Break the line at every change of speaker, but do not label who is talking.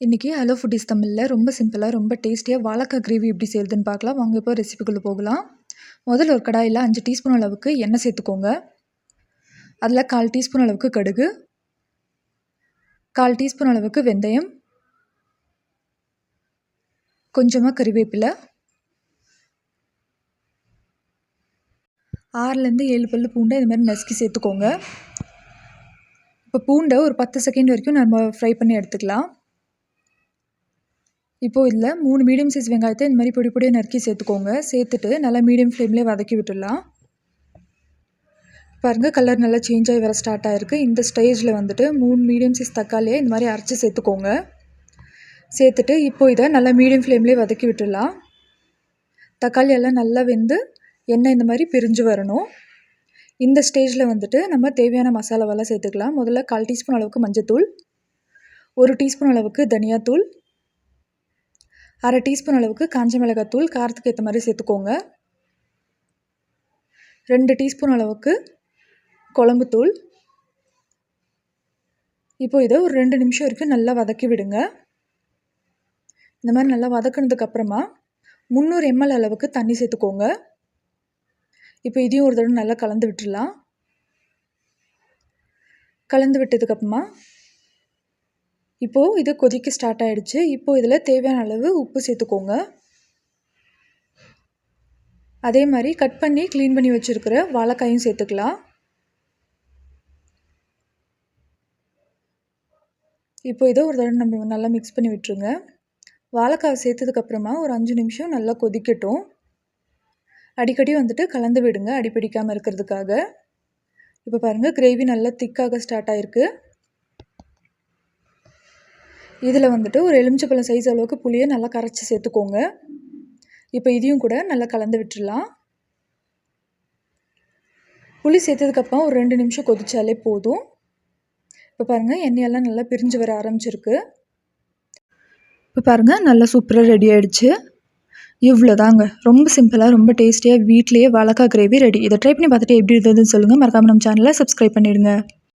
இன்றைக்கி hello foodies தமிழில் ரொம்ப சிம்பிளாக ரொம்ப டேஸ்டியாக வாழைக்காய் கிரேவி எப்படி செய்யுதுன்னு பார்க்கலாம். வாங்க இப்போ ரெசிபிக்குள்ளே போகலாம். முதல்ல ஒரு கடாயில் 5 டீஸ்பூன் அளவுக்கு எண்ணெய் சேர்த்துக்கோங்க. அதில் 1/4 டீஸ்பூன் அளவுக்கு கடுகு, 1/4 டீஸ்பூன் அளவுக்கு வெந்தயம், கொஞ்சமாக கறிவேப்பிலை, 6லேருந்து 7 பல் பூண்டை இது மாதிரி நசுக்கி சேர்த்துக்கோங்க. இப்போ பூண்டை ஒரு 10 செகண்ட் வரைக்கும் நம்ம ஃப்ரை பண்ணி எடுத்துக்கலாம். இப்போது இதில் 3 மீடியம் சைஸ் வெங்காயத்தை இந்த மாதிரி பொடி பொடியாக நறுக்கி சேர்த்துக்கோங்க. சேர்த்துட்டு நல்லா மீடியம் ஃப்ளேம்லேயே வதக்கி விட்டுடலாம். பாருங்கள், கலர் நல்லா சேஞ்ச் ஆகி வர ஸ்டார்ட் ஆகிருக்கு. இந்த ஸ்டேஜில் வந்துட்டு 3 மீடியம் சைஸ் தக்காளியை இந்த மாதிரி அரைச்சி சேர்த்துக்கோங்க. சேர்த்துட்டு இப்போ இதை நல்லா மீடியம் ஃப்ளேம்லேயே வதக்கி விட்டுடலாம். தக்காளி எல்லாம் நல்லா வெந்து எண்ணெய் இந்த மாதிரி பிரிஞ்சு வரணும். இந்த ஸ்டேஜில் வந்துட்டு நம்ம தேவையான மசாலாவெல்லாம் சேர்த்துக்கலாம். முதல்ல 1/4 டீஸ்பூன் அளவுக்கு மஞ்சத்தூள், 1 டீஸ்பூன் அளவுக்கு தனியாத்தூள், 1/2 டீஸ்பூன் அளவுக்கு காஞ்ச மிளகாத்தூள், காரத்துக்கு ஏற்ற மாதிரி சேர்த்துக்கோங்க. 2 டீஸ்பூன் அளவுக்கு குழம்புத்தூள். இப்போது இதை ஒரு 2 நிமிஷம் வரைக்கும் நல்லா வதக்கி விடுங்க. இந்த மாதிரி நல்லா வதக்கினதுக்கப்புறமா 300 ml அளவுக்கு தண்ணி சேர்த்துக்கோங்க. இப்போ இதையும் ஒரு தடவை நல்லா கலந்து விட்டுடலாம். கலந்து விட்டதுக்கப்புறமா இப்போது இது கொதிக்க ஸ்டார்ட் ஆகிடுச்சு. இப்போது இதில் தேவையான அளவு உப்பு சேர்த்துக்கோங்க. அதே மாதிரி கட் பண்ணி க்ளீன் பண்ணி வச்சுருக்கிற வாழைக்காயும் சேர்த்துக்கலாம். இப்போ இதை ஒரு தடவை நம்ம நல்லா மிக்ஸ் பண்ணி விட்டுருங்க. வாழைக்காய் சேர்த்ததுக்கப்புறமா ஒரு 5 நிமிஷம் நல்லா கொதிக்கட்டும். அடிக்கடி வந்துட்டு கலந்து விடுங்க, அடிப்பிடிக்காமல் இருக்கிறதுக்காக. இப்போ பாருங்கள், கிரேவி நல்லா திக்காக ஸ்டார்ட் ஆகிருக்கு. இதில் வந்துட்டு ஒரு எலுமிச்சப்பழம் சைஸ் அளவுக்கு புளியை நல்லா கரைச்சி சேர்த்துக்கோங்க. இப்போ இதையும் கூட நல்லா கலந்து விட்டுடலாம். புளி சேர்த்ததுக்கப்புறம் ஒரு 2 நிமிஷம் கொதிச்சாலே போதும். இப்போ பாருங்கள், எண்ணெயெல்லாம் நல்லா பிரிஞ்சு வர ஆரம்பிச்சிருக்கு. இப்போ பாருங்கள், நல்லா சூப்பராக ரெடி ஆகிடுச்சு. இவ்வளோதாங்க, ரொம்ப சிம்பிளாக ரொம்ப டேஸ்டியாக வீட்லேயே வாழைக்காய் கிரேவி ரெடி. இதை ட்ரை பண்ணி பார்த்துட்டு எப்படி இருந்ததுன்னு சொல்லுங்கள். மறக்காமல் நம்ம சேனலை சப்ஸ்கிரைப் பண்ணிவிடுங்க.